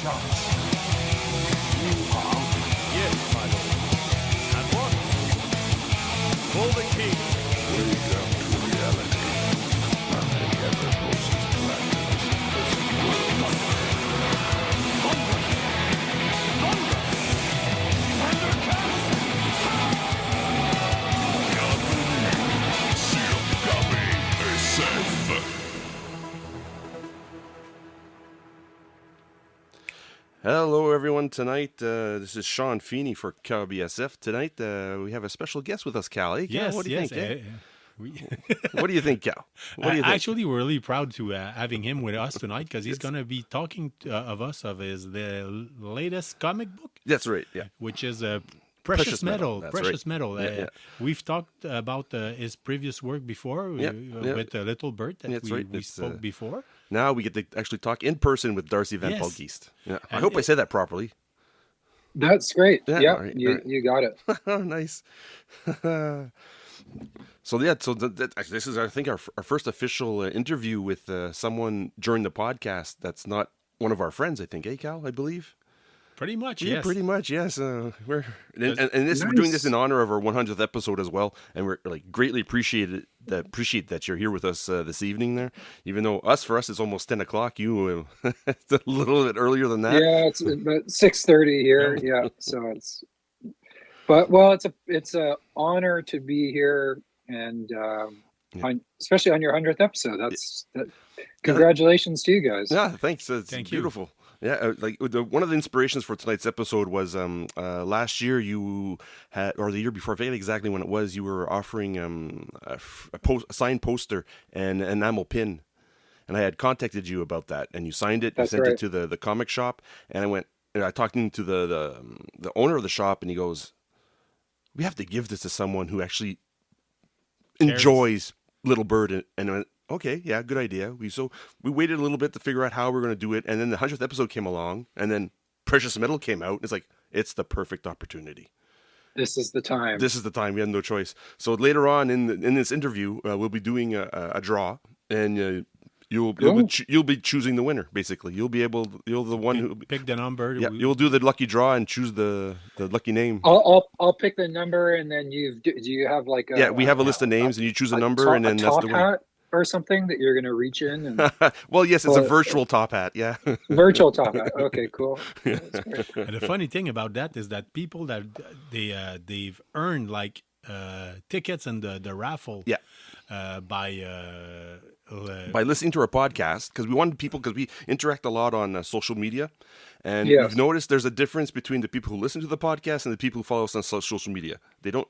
charge. You are out. Yes, my lord. At once. For the king. Wake up to reality. Nothing ever goes as planned as this world. Thunder! Thunder! Thundercats! Bienvenue sur KBSF. Hello, everyone. Tonight, this is Shaun Feeney for KBSF. Tonight, we have a special guest with us, Karl. Hey, Karl, Yes, what do you yes. think? What do you think, Karl? What do you think? Actually, we're really proud to having him with us tonight because he's going to be talking of the latest comic book, That's right. Yeah. which is Precious Metal. That's Precious right. Metal. Yeah, yeah. We've talked about his previous work before Yeah, with Little Bird that That's right. we It's, spoke before. Now we get to actually talk in person with Darcy Van Yes. Poelgeest. Yeah. I And hope I said that properly. That's great. Yeah, Yeah, all right, you, all right. you got it. Oh, nice. So yeah, this is, I think, our first official interview with someone during the podcast that's not one of our friends. I think, Karl, I believe. Pretty much, Yeah, yes. pretty much, yes. We're doing this in honor of our 100th episode as well, and we're like greatly appreciate that you're here with us this evening. There, even though for us it's almost 10 o'clock. You it's a little bit earlier than that. Yeah, it's about 6:30 here. Yeah, so it's a honor to be here, and especially on your 100th episode. Congratulations to you guys. Yeah, thanks. It's Thank you. beautiful. Yeah, one of the inspirations for tonight's episode was last year you had, or the year before, I forget exactly when it was, you were offering a signed poster and an enamel pin, and I had contacted you about that, and you signed it. That's you sent right. it to the comic shop, and I talked to the owner of the shop, and he goes, "We have to give this to someone who actually enjoys Little Bird," and I went, okay, yeah, good idea. We waited a little bit to figure out how we're going to do it, and then the 100th episode came along, and then Precious Metal came out. It's like, it's the perfect opportunity. This is the time. This is the time. We had no choice. So later on in this interview, we'll be doing a draw, and you'll be choosing the winner. Basically, you're the one who Pick the number. Yeah, you'll do the lucky draw and choose the lucky name. I'll pick the number, and then do you have like We have a list of names, and you choose a number, and then that's top the winner. hat or something that you're going to reach in and Well, yes, it's a virtual top hat. Yeah. virtual top hat. Okay, cool. That's great. And the funny thing about that is that people that they've earned like tickets in the raffle Yeah. by By listening to our podcast, because we interact a lot on social media, and Yes. we've noticed there's a difference between the people who listen to the podcast and the people who follow us on social media.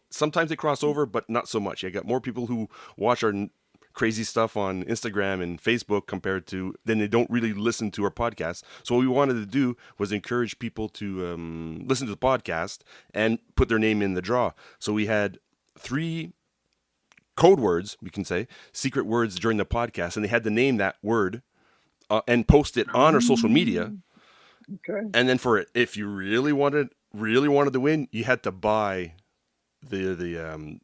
Sometimes they cross over, but not so much. You got more people who watch our crazy stuff on Instagram and Facebook then they don't really listen to our podcast. So what we wanted to do was encourage people to listen to the podcast and put their name in the draw. So we had 3 code words, we can say, secret words during the podcast, and they had to name that word and post it on our social media. Okay. And then if you really wanted to win, you had to buy the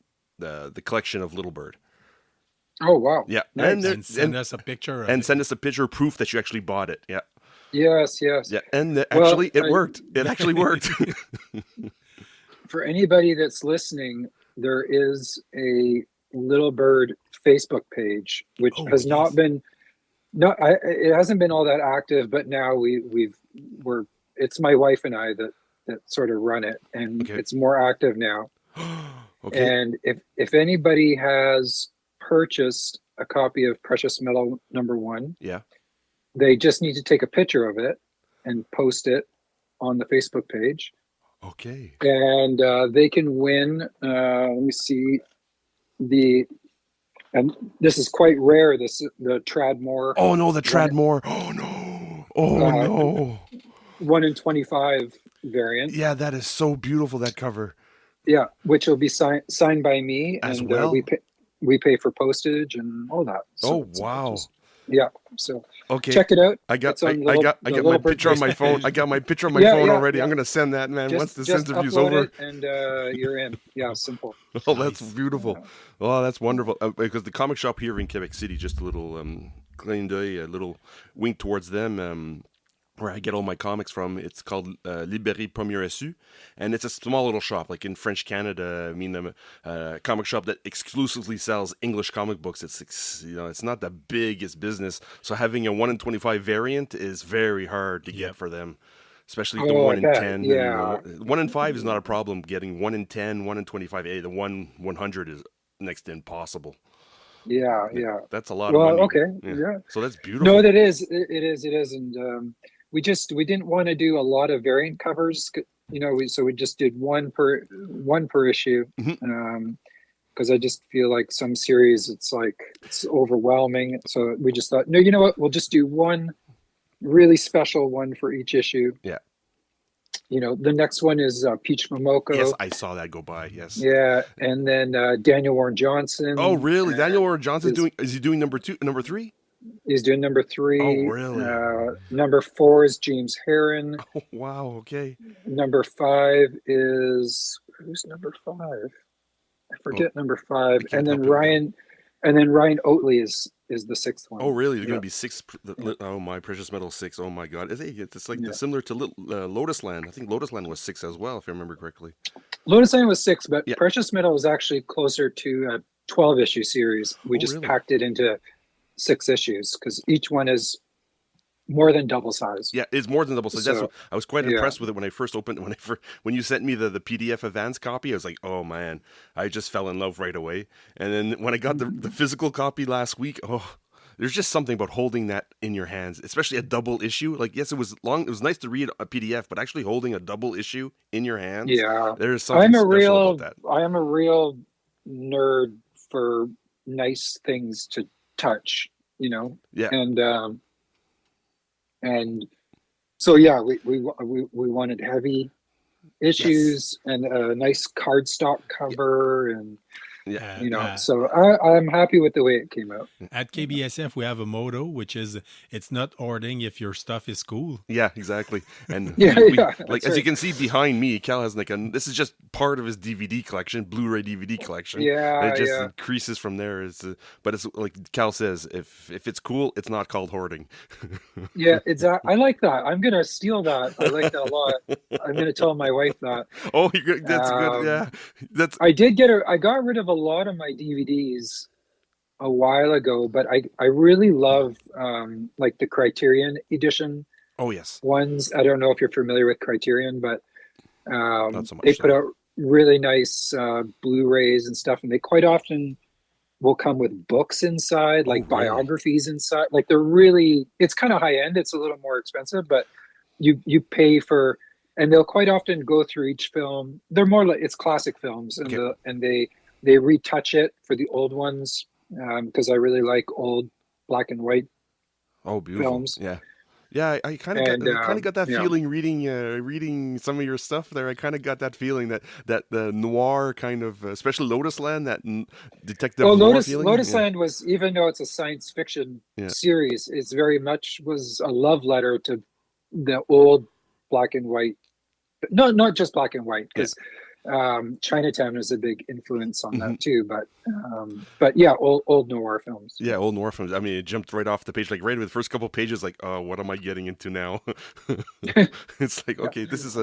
collection of Little Bird. Oh wow. Yeah, Nice. and send us a picture of it. send us a picture proof that you actually bought it. Yeah, Yes. yeah, and actually it worked. It actually worked. For anybody that's listening, there is a Little Bird Facebook page, which has not yes. been, it hasn't been all that active, but now it's my wife and I that sort of run it, and Okay. it's more active now. Okay. And if anybody has purchased a copy of Precious Metal #1, Yeah. they just need to take a picture of it and post it on the Facebook page. Okay. And they can win. Let me see and this is quite rare. The Tradmore. Oh no, the Tradmore. Oh no. Oh no. 1 in 25 variant. Yeah, that is so beautiful, that cover. Yeah, which will be signed by me, As and well? we pay for postage and all that. So Wow. yeah. So Okay. check it out. I got It's on my Little Bird picture on my Facebook phone. I got my picture on my Yeah, phone yeah, already. yeah. I'm gonna send that, man. Once this just interview's upload over. it and you're in. Yeah, simple. Oh, that's beautiful. Oh, that's wonderful. Because the comic shop here in Quebec City, just a little clin d'oeil, a little wink towards them. where I get all my comics from. It's called Librairie Première Issue, and it's a small little shop, like in French Canada. I mean, a comic shop that exclusively sells English comic books. It's not the biggest business, so having a 1 in 25 variant is very hard to get for them, especially the 1 I in bet. 10. Yeah. And 1 in 5 is not a problem. Getting 1 in 10, 1 in 25, the 100 is next to impossible. Yeah. That's a lot Well, of money. okay. Yeah. Yeah. So that's beautiful. No, that is. It is. And we didn't want to do a lot of variant covers, so we just did one per issue. Because I just feel like some series, it's overwhelming. So we just thought, no, you know what? We'll just do one really special one for each issue. Yeah. The next one is Peach Momoko. Yes, I saw that go by. Yes. Yeah, and then Daniel Warren Johnson. Oh, really? Daniel Warren Johnson is he doing number 3? He's doing number 3. Oh, really? Number 4 is James Heron. Oh, wow. Okay. Number 5 is who's number 5? I forget number 5. And then Ryan Oatley is the 6th one. Oh, really? They're going to be 6. Oh, my Precious Metal 6. Oh, my God. It's like similar to Lotus Land. I think Lotus Land was 6 as well, if I remember correctly. Lotus Land was 6, but Precious Metal was actually closer to a 12-issue series. We just packed it into 6 issues because each one is more than double size. Yeah, it's more than double size. I was quite impressed with it when I first opened. When you sent me the PDF advance copy, I was like, oh man, I just fell in love right away. And then when I got the physical copy last week, there's just something about holding that in your hands, especially a double issue. Like, yes, it was long. It was nice to read a PDF, but actually holding a double issue in your hands, there's something special about that. I am a real nerd for nice things to touch, Yeah. And so we wanted heavy issues and a nice cardstock cover and so I'm happy with the way it came out. At KBSF, we have a motto, which is it's not hoarding if your stuff is cool. Yeah, exactly. And as you can see behind me, Cal has this is just part of his DVD collection, Blu-ray DVD collection. Yeah, it just increases from there. But it's like Cal says, if it's cool, it's not called hoarding. Yeah, exactly. I like that. I'm gonna steal that. I like that a lot. I'm gonna tell my wife that. Oh, that's good. Yeah, I got rid of a lot of my DVDs a while ago, but I really love like the Criterion edition. Oh yes. Ones. I don't know if you're familiar with Criterion, but not so much. They put out really nice Blu-rays and stuff, and they quite often will come with books inside, like biographies inside. Like it's kind of high end. It's a little more expensive, but you pay for, and they'll quite often go through each film. They're more like it's classic films, and they retouch it for the old ones because I really like old black and white films. Yeah, I kind of got that feeling reading some of your stuff there. I kind of got that feeling that the noir kind of, especially Lotus Land, that detective noir feeling. Lotus Land was, even though it's a science fiction series, it's very much was a love letter to the old black and white. Not just black and white, because Chinatown is a big influence on that too, but yeah, old noir films. Yeah, old noir films. I mean, it jumped right off the page, like right with the first couple pages, like, oh, what am I getting into now? It's like, okay, this is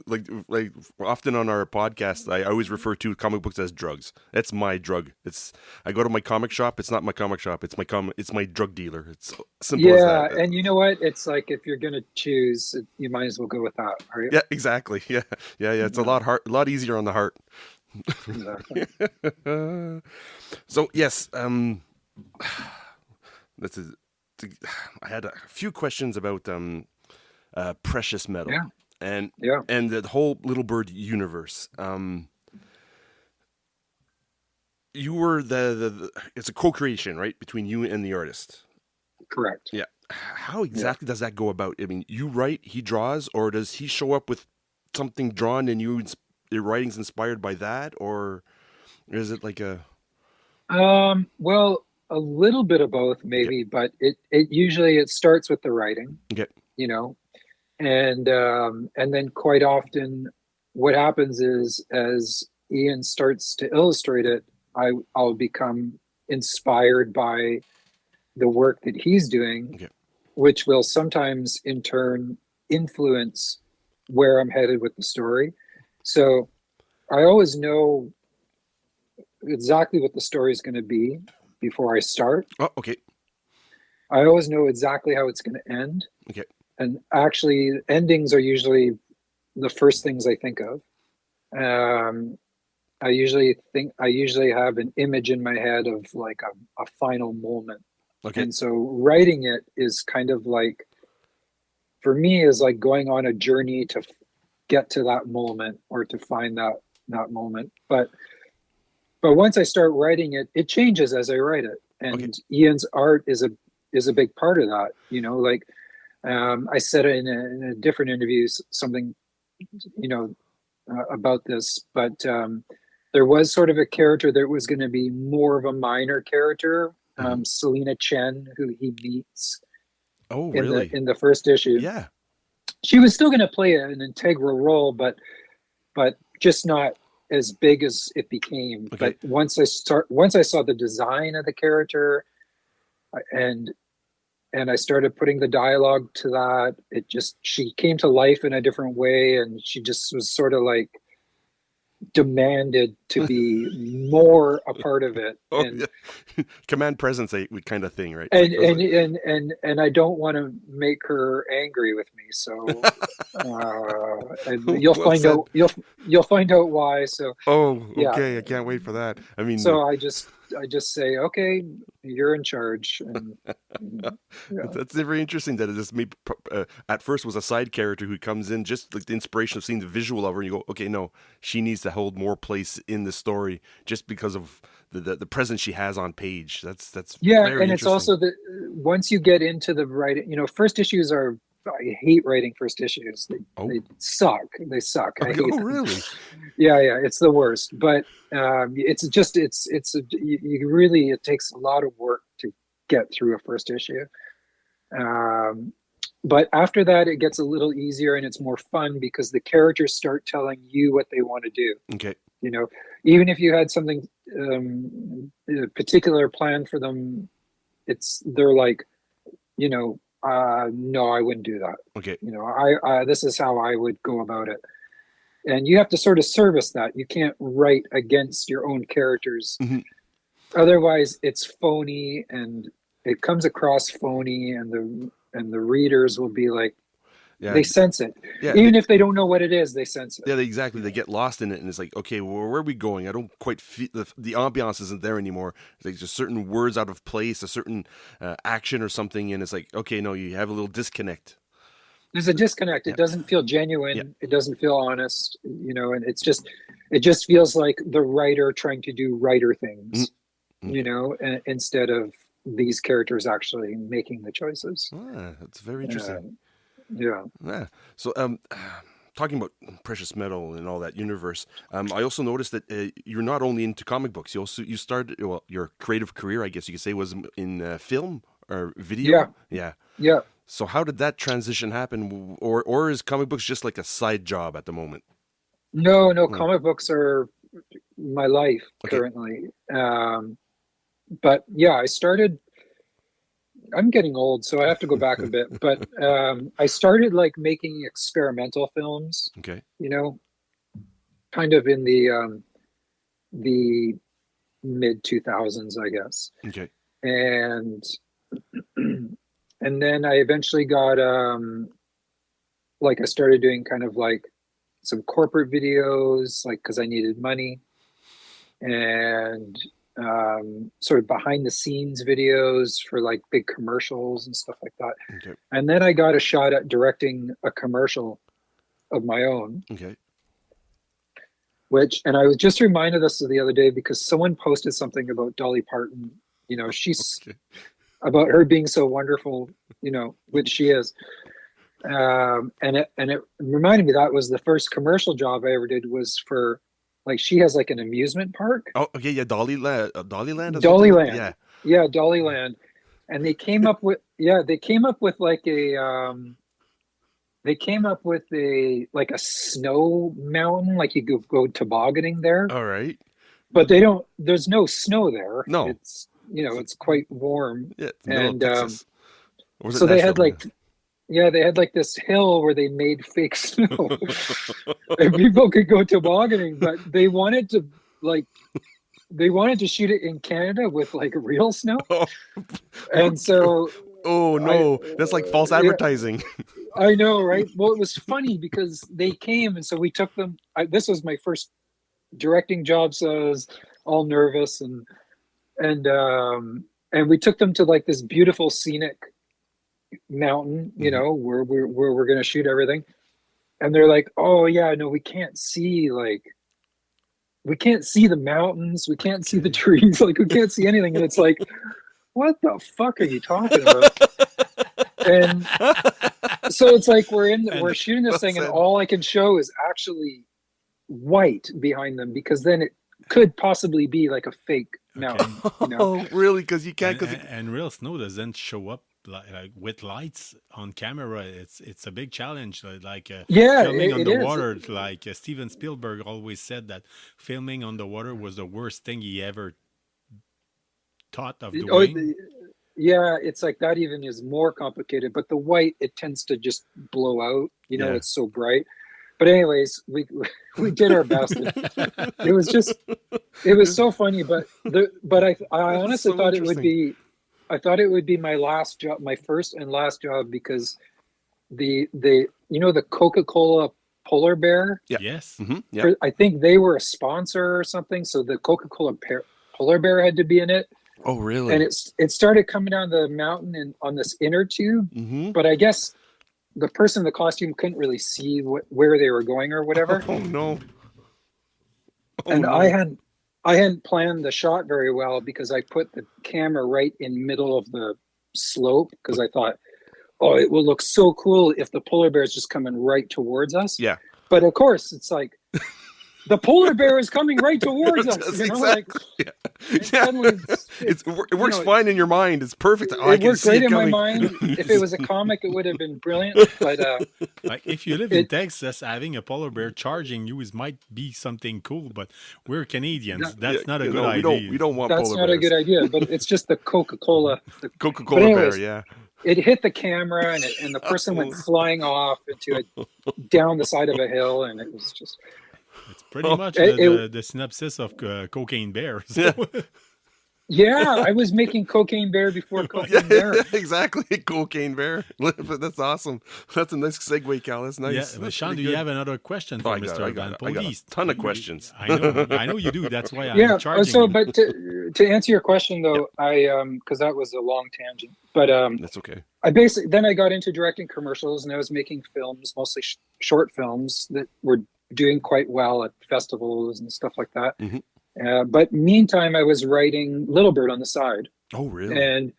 like often on our podcast, I always refer to comic books as drugs. That's my drug. I go to my comic shop. It's not my comic shop. It's my drug dealer. It's simple as that. Yeah, and you know what? It's like if you're gonna choose, you might as well go with that, right? Yeah, exactly. Yeah. It's a lot easier on the heart. Exactly. So yes, I had a few questions about precious metal and the whole Little Bird universe. You were it's a co-creation, right, between you and the artist. Correct. Yeah. How exactly does that go about? I mean, you write, he draws, or does he show up with something drawn and your writing's inspired by that, or is it like a well, a little bit of both maybe, but it usually starts with the writing, and then quite often what happens is as Ian starts to illustrate it, I'll become inspired by the work that he's doing, which will sometimes in turn influence where I'm headed with the story. So I always know exactly what the story is going to be before I start. Oh, okay. I always know exactly how it's going to end. Okay. And actually, endings are usually the first things I think of. I usually have an image in my head of like a final moment. Okay. And so writing it is kind of like, for me, is like going on a journey to get to that moment or to find that moment. But once I start writing it, it changes as I write it. And Okay. Ian's art is a big part of that. You know, like I said in a different interview something, you know, about this, but there was sort of a character that was going to be more of a minor character, Selena Chen, who he meets Oh, in really? the first issue. Yeah. She was still going to play an integral role, but just not as big as it became. Okay. But once I saw the design of the character, and I started putting the dialogue to that, she came to life in a different way, and she just was sort of like demanded to be more a part of it. Oh, And yeah. Command presence kind of thing, right? and I don't want to make her angry with me, so and you'll find out why. So Oh, yeah. okay. I can't wait for that. I mean, so I just say, okay, you're in charge. And, yeah. that's very interesting that it just maybe at first was a side character who comes in just like the inspiration of seeing the visual of her, and you go, okay, no, she needs to hold more place in the story just because of the presence she has on page. That's Yeah, very and it's also that once you get into the writing, you know, first issues are. I hate writing first issues. They suck. They suck. I hate them. Really? Yeah, it's the worst. But it takes a lot of work to get through a first issue. But after that, it gets a little easier and it's more fun because the characters start telling you what they want to do. Okay. You know, even if you had something a particular plan for them, they're like, you know, no, I wouldn't do that. Okay. You know, this is how I would go about it. And you have to sort of service that. You can't write against your own characters. Mm-hmm. Otherwise, it's phony and it comes across phony, and the readers will be like, they sense it. Yeah, even if they don't know what it is, they sense it. Yeah, exactly. They get lost in it, and it's like, okay, well, where are we going? I don't quite feel the ambiance isn't there anymore. It's like just certain words out of place, a certain action or something, and it's like, okay, no, you have a little disconnect. There's a disconnect. It doesn't feel genuine. Yeah. It doesn't feel honest, you know, and it just feels like the writer trying to do writer things, you know, instead of these characters actually making the choices. That's very interesting. Yeah. So, talking about precious metal and all that universe, I also noticed that you're not only into comic books. You started your creative career, I guess you could say, was in film or video. Yeah. So, how did that transition happen, or is comic books just like a side job at the moment? No. Comic books are my life currently. But yeah, I started. I'm getting old, so I have to go back a bit. But I started like making experimental films. Okay. You know, kind of in the mid 2000s, I guess. Okay. And then I eventually got I started doing kind of like some corporate videos, like because I needed money, and sort of behind the scenes videos for like big commercials and stuff like that. Okay. And then I got a shot at directing a commercial of my own. Okay. And I was just reminded of this the other day because someone posted something about Dolly Parton. You know, she's about her being so wonderful, you know, which she is. And it reminded me that was the first commercial job I ever did was for, like, she has like an amusement park. Oh, okay, yeah, Dollyland. Dollyland. Dollyland. Yeah, Dollyland. And they came up with a snow mountain, like you could go tobogganing there. All right. But there's no snow there. No. It's, you know, it's quite warm. Yeah, and Texas. Or was it So they had Nashville? they had like this hill where they made fake snow, and people could go tobogganing, but they wanted to shoot it in Canada with like real snow, Oh, and so oh no, that's like false yeah, advertising. I know, right? Well, it was funny because they came, and so we took them. This was my first directing job, so I was all nervous, and we took them to like this beautiful scenic mountain, you know, where we're going to shoot everything, and they're like, "Oh yeah, no, we can't see the mountains, we can't see the trees, like we can't see anything," and it's like, what the fuck are you talking about? And so it's like we're shooting this thing, and all I can show is actually white behind them, because then it could possibly be like a fake mountain. You know? Oh, really? Because you can't. And real snow doesn't show up like with lights on camera. It's a big challenge. Filming on the water. Like Steven Spielberg always said that filming on the water was the worst thing he ever thought of doing. Yeah, it's like that even is more complicated. But the white, it tends to just blow out. You know, it's so bright. But anyways, we did our best. It was so funny. But I honestly thought it would be. I thought it would be my last job, my first and last job, because the Coca-Cola polar bear. Yeah. Yes. Mm-hmm. Yeah. I think they were a sponsor or something, so the Coca-Cola polar bear had to be in it. Oh, really? And it started coming down the mountain and on this inner tube, but I guess the person in the costume couldn't really see where they were going or whatever. Oh no! And no. I hadn't planned the shot very well, because I put the camera right in middle of the slope, because I thought, oh, it will look so cool if the polar bear is just coming right towards us. Yeah. But of course, it's like the polar bear is coming right towards us. You know, exactly. It works fine in your mind. It's perfect. It worked great in my mind. If it was a comic, it would have been brilliant. But like if you live in Texas, having a polar bear charging you might be something cool. But we're Canadians. That's not a good idea. We don't want that's polar not bears. a good idea. But it's just the Coca-Cola. Coca-Cola bear, yeah. It hit the camera, and the person went flying off down the side of a hill, and it was just. It's pretty much the synopsis of Cocaine Bear. So. Yeah, I was making Cocaine Bear before Cocaine Bear. Exactly, Cocaine Bear. That's awesome. That's a nice segue, Cal. That's nice. Yeah, but Shaun, do you have another question for Mr. Van Poelgeest? I got a ton of questions. I know you do. That's why I'm charging. So, but to answer your question though, I because that was a long tangent, but that's okay. Then I got into directing commercials, and I was making films, mostly short films that were doing quite well at festivals and stuff like that. But meantime, I was writing Little Bird on the side. Oh, really? And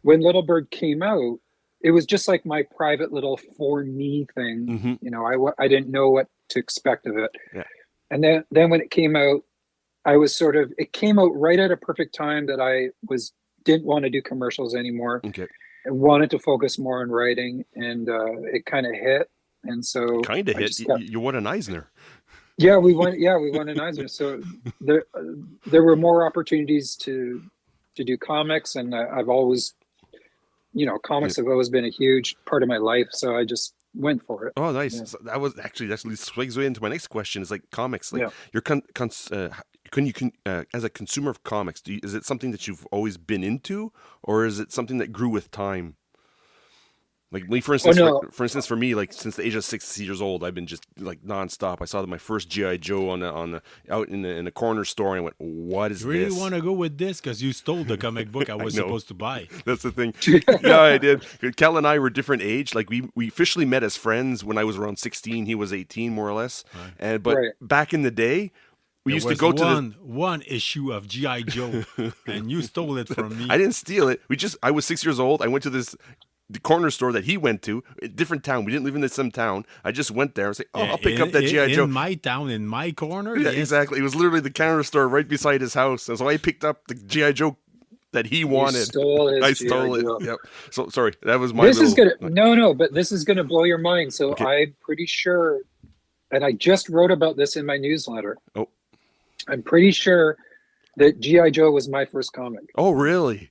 when Little Bird came out, it was just like my private little for me thing. You know, I didn't know what to expect of it. Yeah. And then when it came out, it came out right at a perfect time that I didn't want to do commercials anymore. Okay. I wanted to focus more on writing, and it kind of hit. And so you won an Eisner. Yeah, we won an Eisner. So there were more opportunities to do comics, and I've always, comics have always been a huge part of my life. So I just went for it. Oh, nice. Yeah. So that swings way into my next question. Is like comics. Like you're as a consumer of comics, is it something that you've always been into, or is it something that grew with time? Like me, for instance, for me, like since the age of 6 years old, I've been just like nonstop. I saw my first G.I. Joe out in a corner store, and I went, "What is this?" You really want to go with this because you stole the comic book I was supposed to buy. That's the thing. Yeah, I did. Cal and I were different age. Like we officially met as friends when I was around 16. He was 18, more or less. Right. But back in the day, we used to go to one issue of G.I. Joe, and you stole it from me. I didn't steal it. I was 6 years old. I went to the corner store that he went to, a different town. We didn't live in the same town. I just went there and said, I'll pick up that G.I. Joe. In my town, in my corner? Yeah, exactly. It was literally the counter store right beside his house. And so I picked up the G.I. Joe that he wanted. I stole it. Yep. So, sorry, that was my but this is going to blow your mind. So okay. I'm pretty sure, and I just wrote about this in my newsletter. Oh. I'm pretty sure that G.I. Joe was my first comic. Oh, really?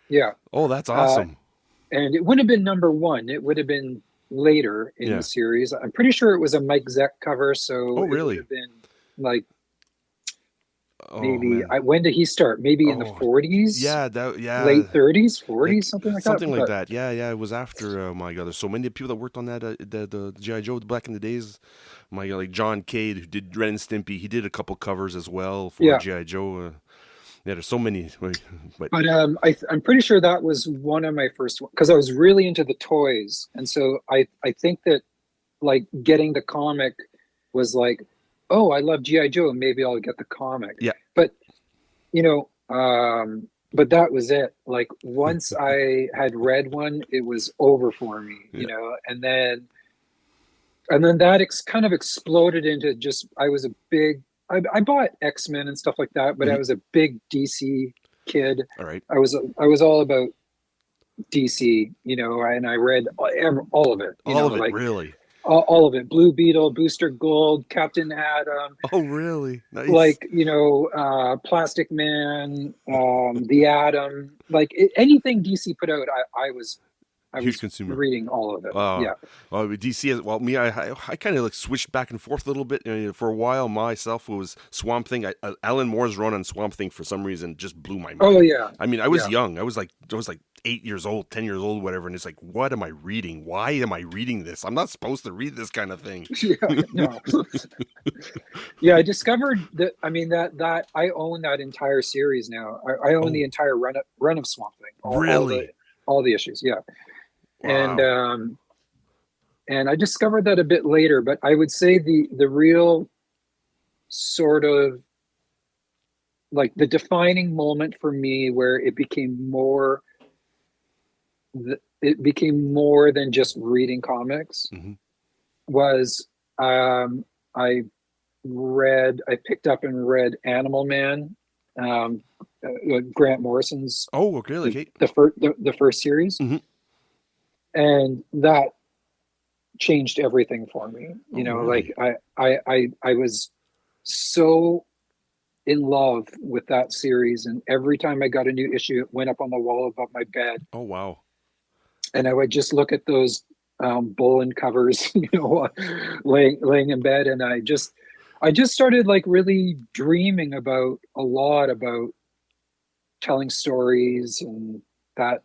Yeah. Oh, that's awesome. and it wouldn't have been number one. It would have been later in the series. I'm pretty sure it was a Mike Zeck cover, so it would have been like maybe when did he start? Maybe in the 40s? Late 30s, 40s, something like that. Something like that. Yeah. It was after. Oh my God, there's so many people that worked on that. The G.I. Joe back in the days. My God, like John Cade, who did Ren and Stimpy, he did a couple covers as well for G.I. Joe. Yeah, there's so many. But I'm pretty sure that was one of my first ones, because I was really into the toys, and so I think that like getting the comic was like, oh, I love G.I. Joe, maybe I'll get the comic. Yeah. But but that was it. Like once I had read one, it was over for me, you know, and then that kind of exploded into just, I bought X-Men and stuff like that, but I was a big DC kid. All right. I was all about DC, you know, and I read all of it. All of it, really? All of it. Blue Beetle, Booster Gold, Captain Atom. Oh, really? Nice. Like, you know, Plastic Man, The Atom. Like anything DC put out, I was huge consumer, reading all of it. Yeah. Well, DC, well, me, I kind of like switched back and forth a little bit. For a while, myself, it was Swamp Thing. Alan Moore's run on Swamp Thing for some reason just blew my mind. Oh yeah. I mean, I was young. I was like 8 years old, 10 years old, whatever. And it's like, what am I reading? Why am I reading this? I'm not supposed to read this kind of thing. No. Yeah, I discovered that. I mean, that I own that entire series now. I own the entire run of Swamp Thing. Really? All the issues. Yeah. Wow. And I discovered that a bit later, but I would say the real sort of like the defining moment for me where it became more than just reading comics was I picked up and read Animal Man, Grant Morrison's the first series. And that changed everything for me. You know, really? Like I was so in love with that series, and every time I got a new issue, it went up on the wall above my bed. Oh wow! And I would just look at those Bullen covers, you know, laying in bed, and I just started like really dreaming about telling stories, and that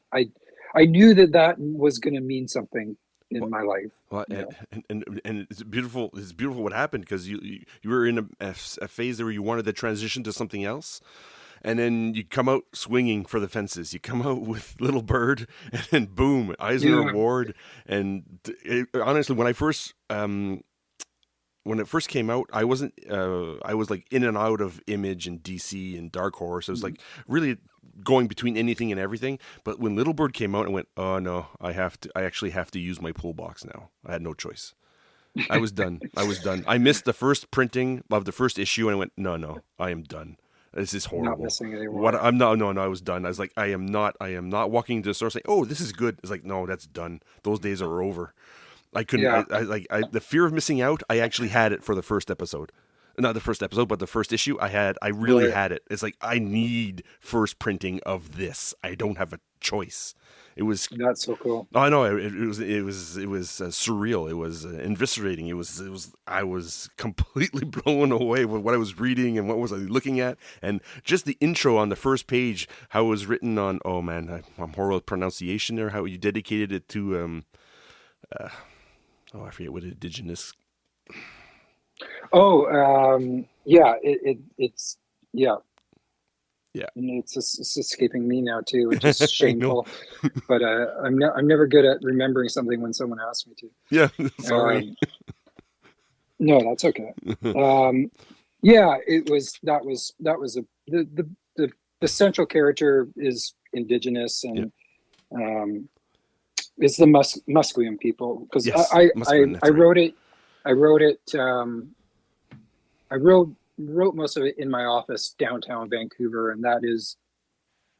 I knew that was going to mean something in my life. Well, and it's beautiful. It's beautiful what happened, because you were in a phase where you wanted to transition to something else, and then you come out swinging for the fences. You come out with Little Bird, and then boom, Eisner Award. And honestly, when it first came out, I wasn't. I was like in and out of Image and DC and Dark Horse. I was like really going between anything and everything. But when Little Bird came out, I went, "Oh no, I actually have to use my pull box now." I had no choice. I was done. I missed the first printing of the first issue, and I went, "No, I am done. This is horrible." Not missing anymore. I was done. I was like, I am not walking into the store saying, "Oh, this is good." It's like, no, that's done. Those days are over. I couldn't. Yeah. The fear of missing out. I actually had it for the first episode, not the first episode, but the first issue. I really had it. It's like, I need first printing of this. I don't have a choice. It was that's so cool. I know it was surreal. It was inviscerating. It was. I was completely blown away with what I was reading and what was I looking at, and just the intro on the first page, how it was written on. Oh man, I'm horrible with pronunciation there. How you dedicated it to I forget what indigenous. Yeah, it's yeah. Yeah, and it's escaping me now too, which is shameful. But I'm never good at remembering something when someone asks me to. Yeah, sorry. No, that's okay. Yeah, the central character is indigenous, and it's the Musqueam people, because I wrote it. I wrote most of it in my office downtown Vancouver, and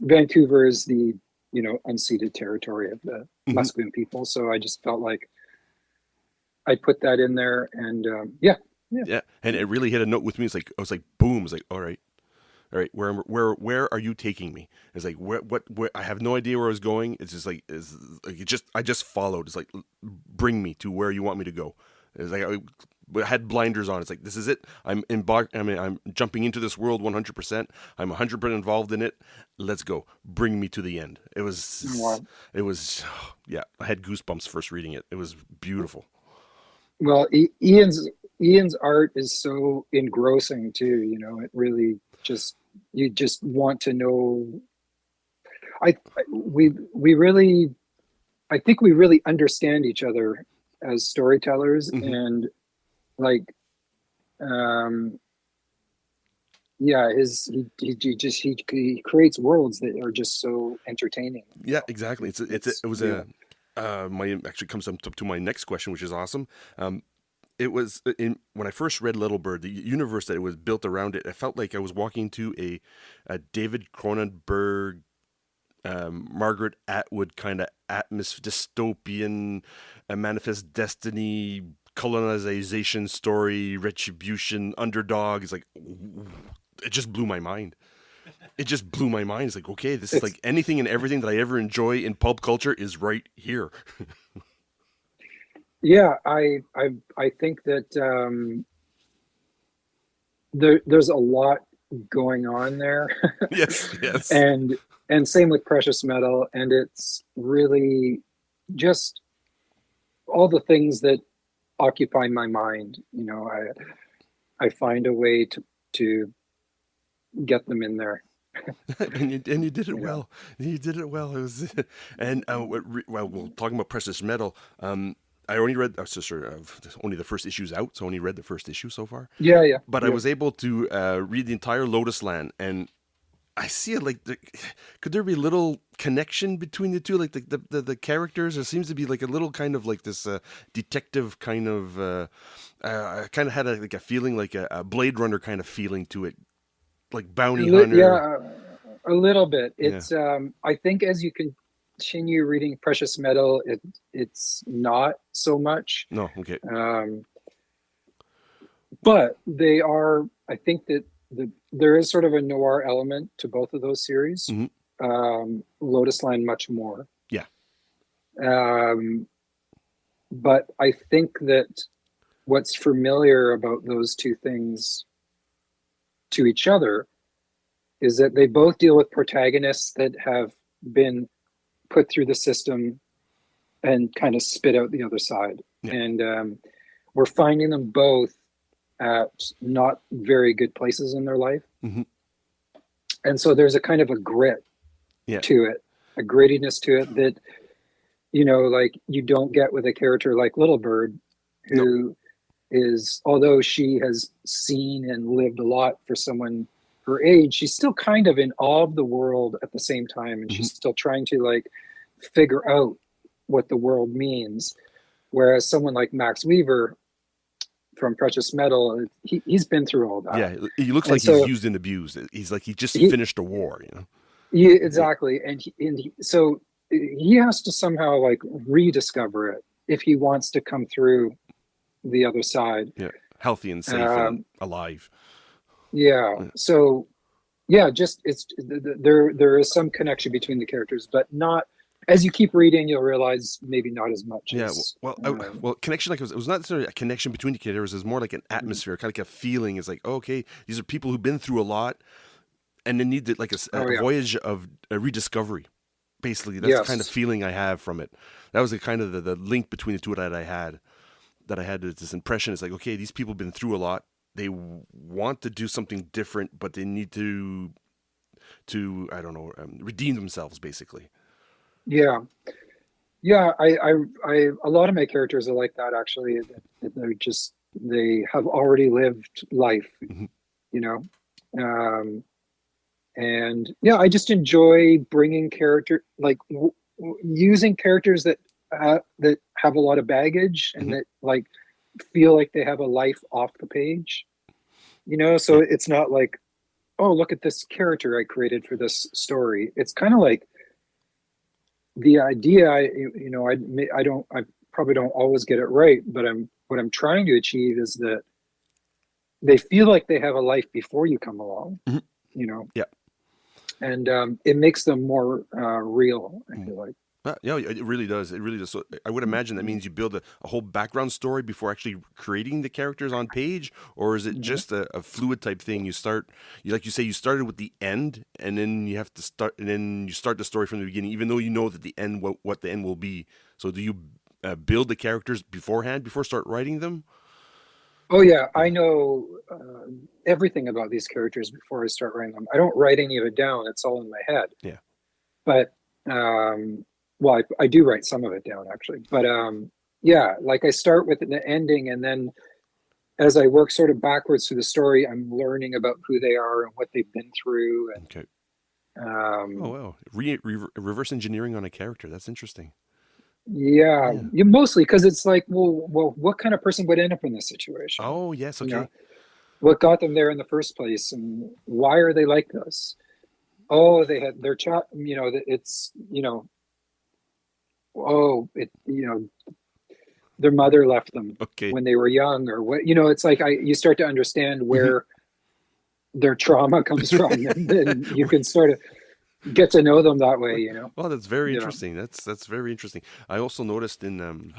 Vancouver is the unceded territory of the Musqueam people. So I just felt like I put that in there, and yeah, and it really hit a note with me. It's like, I was like, boom! It's like, all right, all right, where are you taking me? It's like, where I have no idea where I was going. It's just like, I just followed. It's like, bring me to where you want me to go. It's like, I had blinders on. It's like, this is it. I'm jumping into this world 100%. I'm 100% involved in it. Let's go. Bring me to the end. It was, yeah, I had goosebumps first reading it. It was beautiful. Well, Ian's art is so engrossing too. You know, it really you just want to know. I think we really understand each other as storytellers, and like, he creates worlds that are just so entertaining. Yeah, exactly. Actually comes up to my next question, which is awesome. It was when I first read Little Bird, the universe that it was built around it. I felt like I was walking to a David Cronenberg, Margaret Atwood kind of dystopian, manifest destiny, colonization story, retribution, underdog. It's like, it just blew my mind. It just blew my mind. It's like, okay, this is like anything and everything that I ever enjoy in pulp culture is right here. Yeah, I think that there's a lot going on there. Yes. And same with Precious Metal, and it's really just all the things that occupy my mind. You know, I find a way to get them in there. and you did it well. You did it well. It was, and well, talking about Precious Metal. I only read only the first issue's out, so I only read the first issue so far. Yeah. But I was able to read the entire Lotus Land, and I see it like, could there be a little connection between the two? Like the characters, there seems to be like a little kind of like this detective kind of. I kind of had a feeling like a Blade Runner kind of feeling to it, like bounty hunter. Yeah, a little bit. It's I think as you continue reading Precious Metal, it's not so much. No, okay. But they are. I think that there is sort of a noir element to both of those series. Lotus Land much more. Yeah. But I think that what's familiar about those two things to each other is that they both deal with protagonists that have been put through the system and kind of spit out the other side. Yeah. And we're finding them both at not very good places in their life. And so there's a kind of a grit to it, a grittiness to it that, you know, like you don't get with a character like Little Bird, who is, although she has seen and lived a lot for someone her age, she's still kind of in awe of the world at the same time. And she's still trying to like figure out what the world means. Whereas someone like Max Weaver from Precious Metal, he's been through all that. Yeah, he looks like he's used and abused. He's like he just finished a war, you know. Yeah, exactly. So he has to somehow like rediscover it if he wants to come through the other side. Yeah, healthy and safe and alive. Yeah. So yeah, just there is some connection between the characters, but not. As you keep reading, you'll realize maybe not as much. Yeah, well, connection, like it was not necessarily a connection between the characters. It was more like an atmosphere, kind of like a feeling. It's like, oh, okay, these are people who've been through a lot, and they need like a voyage of a rediscovery. Basically, that's the kind of feeling I have from it. That was the kind of the link between the two that I had. This impression. It's like, okay, these people have been through a lot. They want to do something different, but they need to I don't know, redeem themselves, basically. Yeah. I a lot of my characters are like that, actually. They have already lived life, you know? And yeah, I just enjoy bringing using characters that have a lot of baggage and that like feel like they have a life off the page, you know? So it's not like, oh, look at this character I created for this story. It's kind of like, the idea, I probably don't always get it right, but what I'm trying to achieve is that they feel like they have a life before you come along. Yeah. And it makes them more real, I feel like. Yeah, it really does. It really does. So I would imagine that means you build a whole background story before actually creating the characters on page, or is it just a fluid type thing? You start, like you say, you started with the end, and then you have to start, and then you start the story from the beginning, even though you know that the end, what the end will be. So do you build the characters beforehand before start writing them? Oh yeah, I know everything about these characters before I start writing them. I don't write any of it down; it's all in my head. Yeah. But well, I do write some of it down actually. But yeah, like I start with the ending, and then as I work sort of backwards through the story, I'm learning about who they are and what they've been through. And, okay. Oh wow, reverse engineering on a character. That's interesting. Yeah, mostly because it's like, well, what kind of person would end up in this situation? Oh yes, okay. What got them there in the first place, and why are they like this? Oh, they had their child. It's their mother left them when they were young, or what? It's like you start to understand where their trauma comes from, and then you can sort of get to know them that way, Well, that's very interesting. That's very interesting. I also noticed in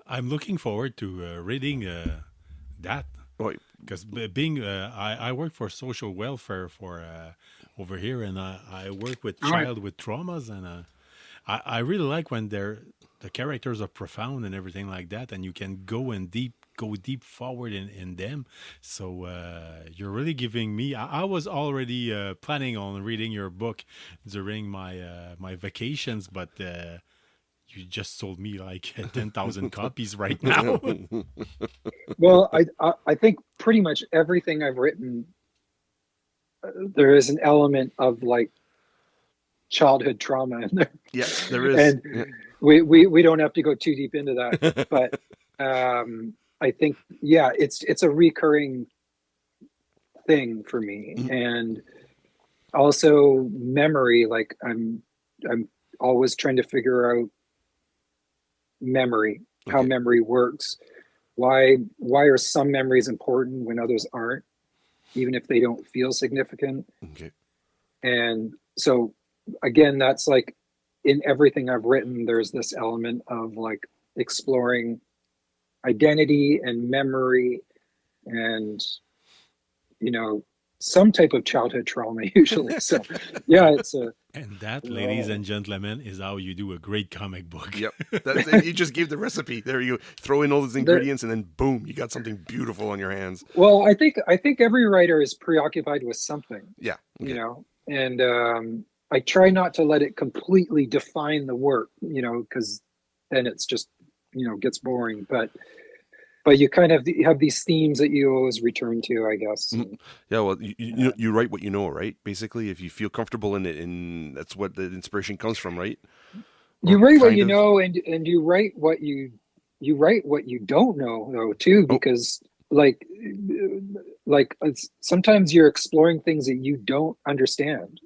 I'm looking forward to reading that, because being I work for social welfare for over here, and I work with child with traumas, and I really like when the characters are profound and everything like that, and you can go deep forward in them. So you're really giving me. I was already planning on reading your book during my vacations, but you just sold me like 10,000 copies right now. Well, I think pretty much everything I've written, there is an element of like childhood trauma in there. Yeah, there is. And we don't have to go too deep into that, but I think, it's a recurring thing for me. And also memory, like I'm always trying to figure out memory, how memory works. Why are some memories important when others aren't, even if they don't feel significant? Okay. And so again, that's like in everything I've written, there's this element of like exploring identity and memory and some type of childhood trauma usually. So it's and that, ladies and gentlemen, is how you do a great comic book. Yep. You just gave the recipe. There you go. Throw in all those ingredients and then boom, you got something beautiful on your hands. Well, I think every writer is preoccupied with something. Yeah. Okay. And I try not to let it completely define the work, because then it's just gets boring, but you kind of have these themes that you always return to, I guess. Mm-hmm. Yeah, well, you write what you know, right? Basically, if you feel comfortable in it, and that's what the inspiration comes from, right? You write what you know, and you write what you don't know, though, too, because like sometimes you're exploring things that you don't understand.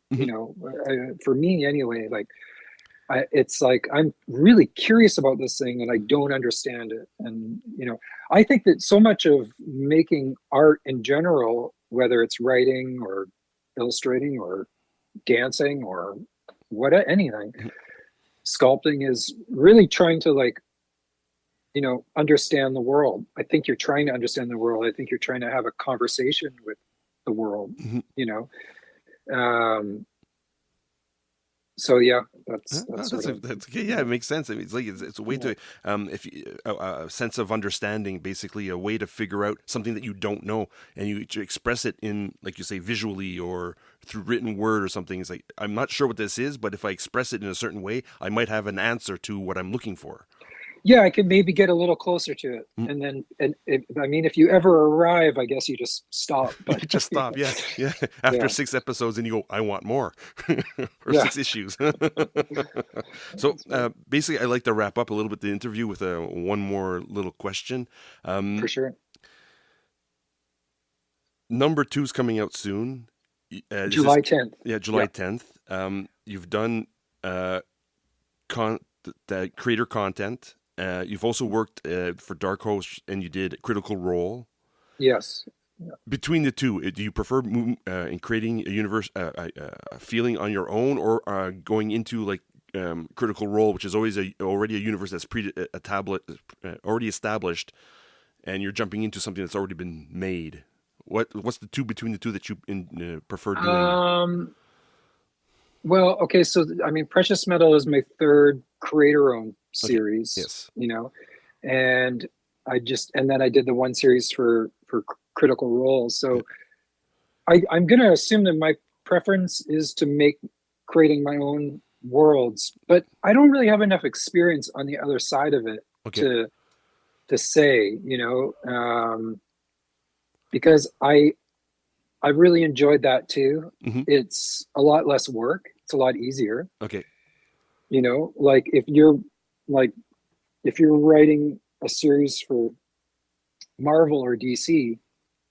For me anyway, like. It's like I'm really curious about this thing and I don't understand it. And, I think that so much of making art in general, whether it's writing or illustrating or dancing or anything, sculpting, is really trying to understand the world. I think you're trying to understand the world. I think you're trying to have a conversation with the world, So that's okay. Yeah, it makes sense. I mean, it's a way to a sense of understanding, basically a way to figure out something that you don't know, and you to express it in, like you say, visually or through written word or something. It's like, I'm not sure what this is, but if I express it in a certain way, I might have an answer to what I'm looking for. Yeah, I can maybe get a little closer to it, and then, if you ever arrive, I guess you just stop. But just stop, yeah. After 6 episodes, and you go, I want more, or 6 issues. So basically, I like to wrap up a little bit the interview with one more little question. For sure. Number 2 is coming out soon. July 10th. Yeah, July 10th. You've done the creator content. You've also worked for Dark Horse, and you did Critical Role. Yes. Between the two, do you prefer in creating a universe, a feeling on your own, or going into like Critical Role, which is always already a universe that's already established, and you're jumping into something that's already been made? What's the two between the two that you prefer doing? Well, okay, so I mean, Precious Metal is my third creator-owned series. Okay. Yes. And then I did the one series for Critical Role. So I'm going to assume that my preference is to creating my own worlds, but I don't really have enough experience on the other side of it to say, because I really enjoyed that too. Mm-hmm. It's a lot less work. It's a lot easier. Okay. Like if you're writing a series for Marvel or DC,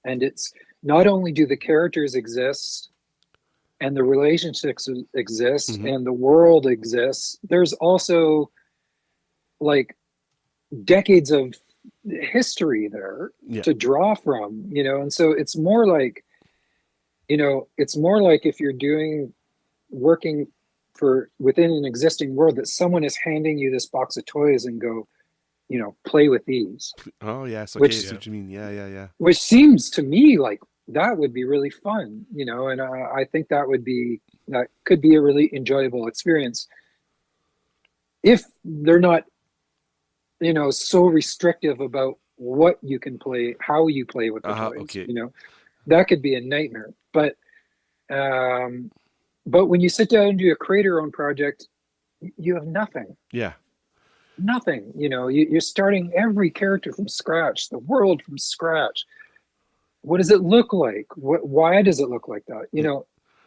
and it's not only do the characters exist and the relationships exist mm-hmm. and the world exists, there's also like decades of history there to draw from, and so it's more like if you're working within an existing world, that someone is handing you this box of toys and go, play with these. Oh yes, okay, that's what you mean. Yeah. Which seems to me like that would be really fun, and I think that could be a really enjoyable experience if they're not, so restrictive about what you can play, how you play with the toys. Okay. That could be a nightmare. But when you sit down and do a creator-owned project, you have nothing. Yeah. Nothing. You're starting every character from scratch, the world from scratch. What does it look like? Why does it look like that?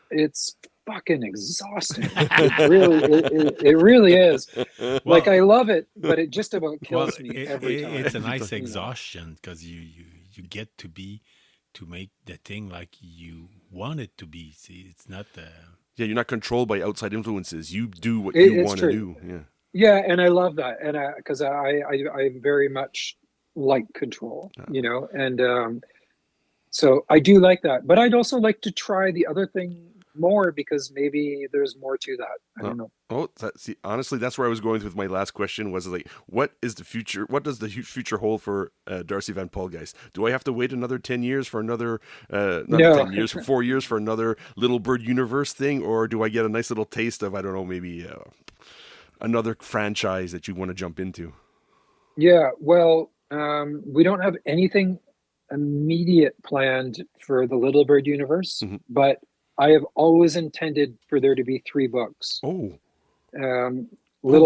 It's fucking exhausting. It really is. Well, like, I love it, but it just about kills me every time. It's a nice exhaustion because you get to make the thing like you want it to be. See, it's not you're not controlled by outside influences. You do what you want to do. Yeah, and I love that, and because I very much like control, and so I do like that. But I'd also like to try the other thing more, because maybe there's more to that. I don't know. Honestly, that's where I was going with my last question. Was like, what is the future? What does the future hold for Darcy Van Poelgeest? Do I have to wait another 10 years for another? Not 10 years, for 4 years for another Little Bird universe thing, or do I get a nice little taste of, I don't know, maybe another franchise that you want to jump into? Yeah, well, we don't have anything immediate planned for the Little Bird universe, mm-hmm. but I have always intended for there to be 3 books. Little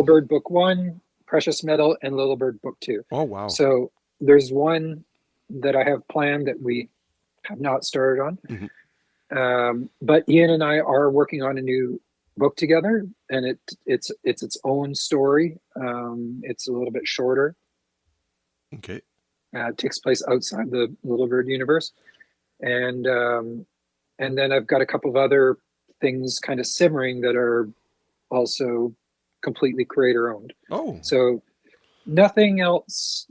Bird Book 1, Precious Metal, and Little Bird Book 2. Oh, wow. So there's one that I have planned that we have not started on. Mm-hmm. But Ian and I are working on a new book together, and it's its own story. It's a little bit shorter. Okay. It takes place outside the Little Bird universe. And then I've got a couple of other things kind of simmering that are also completely creator owned. Oh. So nothing else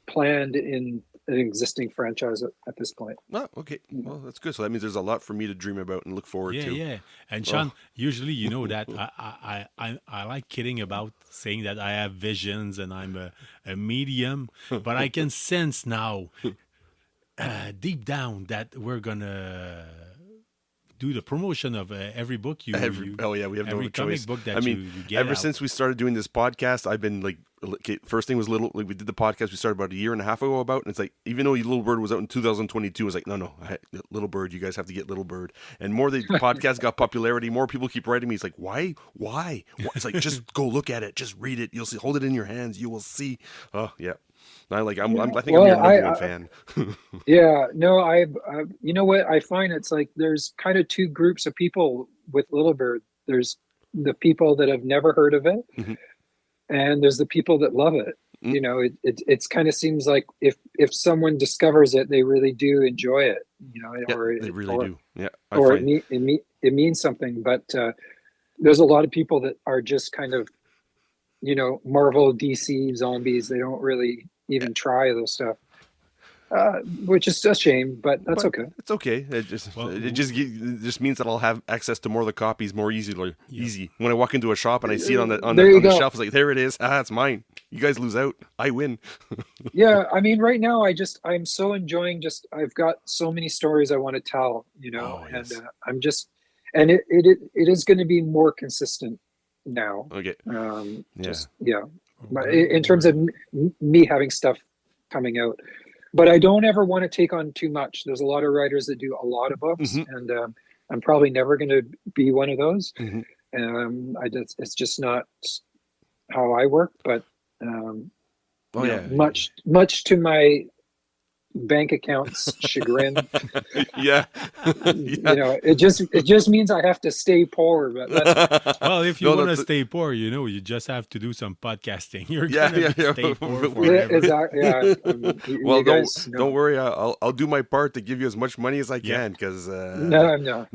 planned in an existing franchise at this point. Oh, okay. Well, that's good. So that means there's a lot for me to dream about and look forward to. Yeah. And Shaun, usually that I like kidding about saying that I have visions and I'm a medium, but I can sense now deep down that we're gonna do the promotion of every book we have every no choice. Book that you get ever out. Since we started doing this podcast, I've been like, first thing was we did the podcast we started about a year and a half ago about, and it's like, even though Little Bird was out in 2022, I was like, no, Little Bird, you guys have to get Little Bird. And more the podcast got popularity, more people keep writing me. It's like, why? It's like, just go look at it, just read it. You'll see, hold it in your hands, you will see. Oh yeah. I think I'm your number one fan. Yeah, no, I you know what I find, it's like there's kind of 2 groups of people with Little Bird. There's the people that have never heard of it, mm-hmm. and there's the people that love it. Mm-hmm. It's kind of seems like if someone discovers it, they really do enjoy it. They really do. Yeah, it means something. But there's a lot of people that are just kind of, Marvel, DC zombies. They don't really even try those stuff. which is a shame, but that's okay. It's okay. It just means that I'll have access to more of the copies more easily. Easy. When I walk into a shop and I see it on the shelf, it's like, there it is. It's mine. You guys lose out. I win. Yeah, I mean, right now I'm so enjoying. I've got so many stories I want to tell. Yes. And I'm just, and it is going to be more consistent now. Okay. In terms of me having stuff coming out. But I don't ever want to take on too much. There's a lot of writers that do a lot of books, and I'm probably never going to be one of those. It's just not how I work. But much to my bank account's chagrin, it just means I have to stay poor. But that's, well, if you want to stay poor, you just have to do some podcasting. You're gonna stay poor forever. Exactly. Yeah. Well, don't worry. I'll do my part to give you as much money as I can. Because no.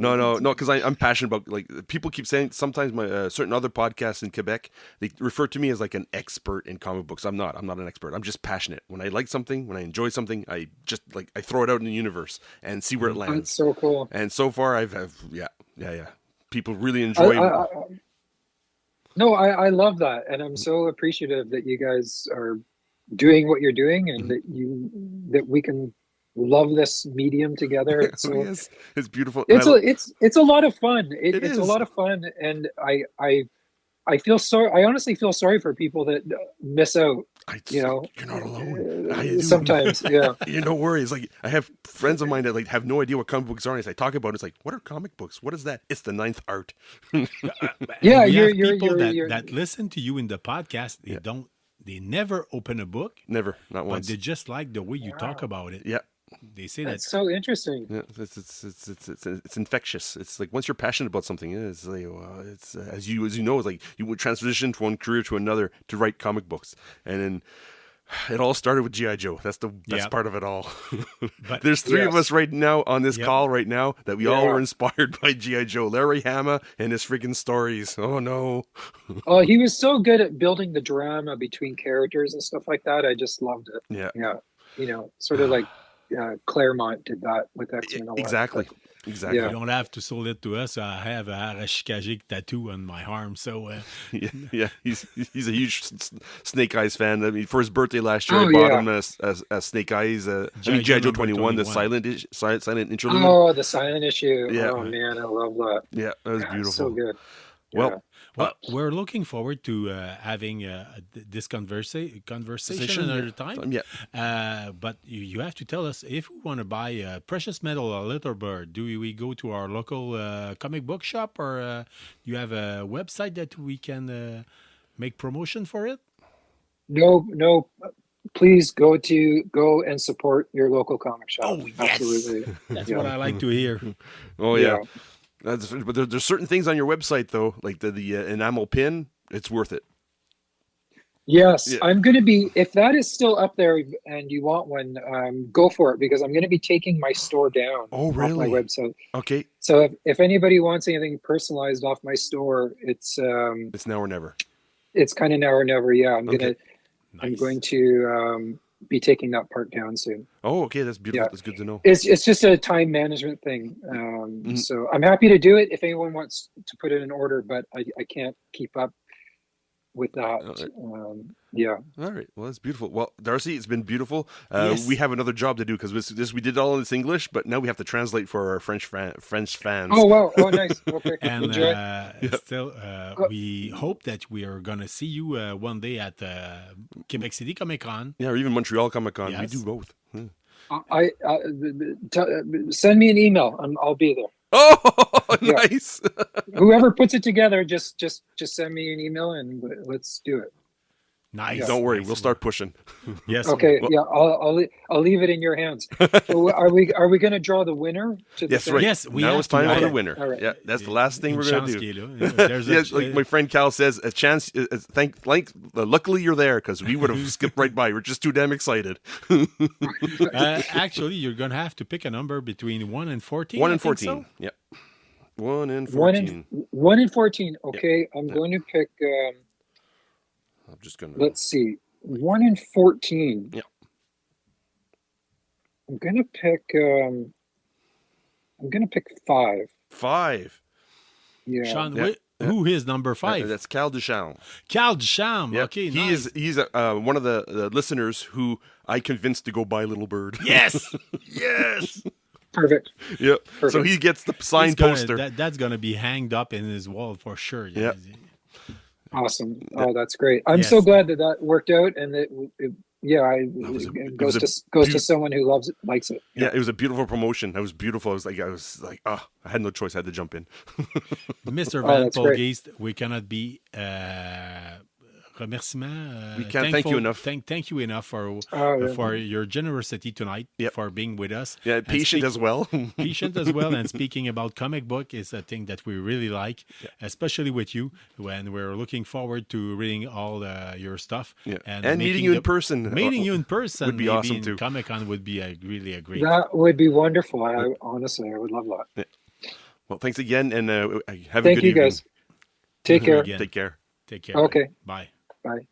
Because I'm passionate about, like, people keep saying sometimes my certain other podcasts in Quebec, they refer to me as like an expert in comic books. I'm not an expert. I'm just passionate. When I like something, when I enjoy something, I throw it out in the universe and see where it lands. That's so cool. And so far, people really enjoy. I love that, and I'm so appreciative that you guys are doing what you're doing, and that we can love this medium together. It's beautiful. It's a lot of fun. It's a lot of fun, and I feel sorry. I honestly feel sorry for people that miss out. You're not alone. Sometimes, yeah. No worries. Like, I have friends of mine that like have no idea what comic books are, and as I talk about it, it's like, what are comic books? What is that? It's the ninth art. Yeah, you're people that listen to you in the podcast. They never open a book. Never, not once. But they just like the way you talk about it. Yeah. They say that's so interesting. Yeah, it's infectious. It's like once you're passionate about something, it's like it's as you know, it's like you would transition from one career to another to write comic books, and then it all started with G.I. Joe. That's the best part of it all. But there's three of us right now on this call right now that we all were inspired by G.I. Joe. Larry Hama and his freaking stories. Oh no! Oh, he was so good at building the drama between characters and stuff like that. I just loved it. Yeah. Sort of like. Claremont did that with X-Men. Exactly. You don't have to sold it to us. I have a Arashikage tattoo on my arm, so he's a huge Snake Eyes fan. I mean, for his birthday last year, I bought him a Snake Eyes. G.I. Joe 21, the silent interlude. Oh, the silent issue. Yeah. Oh man, I love that. Yeah, that was beautiful. So good. Well, we're looking forward to having this conversation another time. But you have to tell us if we want to buy a Precious Metal or Little Bird. Do we go to our local comic book shop, or do you have a website that we can make promotion for it? No. Please go and support your local comic shop. Oh yes, absolutely. That's what I like to hear. Oh yeah. But there's certain things on your website though, like the enamel pin. It's worth it. Yes, I'm going to be. If that is still up there and you want one, go for it, because I'm going to be taking my store down. Oh, really? Off my website. Okay. So if anybody wants anything personalized off my store, it's now or never. It's kind of now or never. Yeah, I'm going to be taking that part down soon. Oh, okay, that's beautiful. That's good to know. It's just a time management thing. So I'm happy to do it if anyone wants to put it in order, but I can't keep up with that. All right. Well, that's beautiful. Well, Darcy, it's been beautiful. We have another job to do, because we did all in this English, but now we have to translate for our French fans. Oh wow! Oh nice. Okay. And still, we hope that we are gonna see you one day at Quebec City Comic Con. Yeah, or even Montreal Comic Con. Yes. We do both. Send me an email. I'll be there. Oh, nice. Whoever puts it together, just send me an email and let's do it. Nice. Don't worry, we'll start pushing. Yes. Okay. Well, I'll leave it in your hands. So are we going to draw the winner? Yes, right. Yes, now it's time for the winner. All right. Yeah, that's the last thing we're going to do. Like my friend Karl says, a chance. Luckily you're there, because we would have skipped right by. We're just too damn excited. Actually, you're going to have to pick a number between 1 and 14. 1 and 14. So? Yeah. 1 and 14. 1 and 14. Okay, I'm going to pick. I'm just gonna. Let's see. 1 and 14. Yeah. I'm gonna pick 5. 5. Yeah. Shaun, Yeah. who is number 5? That's Karl Duchamp. Karl Duchamp. Yeah. Okay, He's nice. one of the listeners who I convinced to go buy Little Bird. Yes, yes. Perfect. Yep. So Perfect. he gets the signed poster. That's gonna be hanged up in his wall for sure. Yeah. Awesome. Oh, that's great. I'm so glad that worked out, and it goes to someone who likes it. Yeah, it was a beautiful promotion. It was beautiful. I was like, I had no choice. I had to jump in. Mr. Van Poelgeest, we cannot be remerciement. We can't thank you enough. Thank you enough for your generosity tonight, for being with us. Yeah, patient as well. Patient as well. And speaking about comic book is a thing that we really like, especially with you, when we're looking forward to reading all your stuff. Yeah. And meeting you in person. Meeting you in person would be awesome too. Comic-Con would be really a great. That would be wonderful. Honestly, I would love that. Yeah. Well, thanks again, and have a good evening. Thank you, guys. Take care. Take care. Okay. Bye. Bye.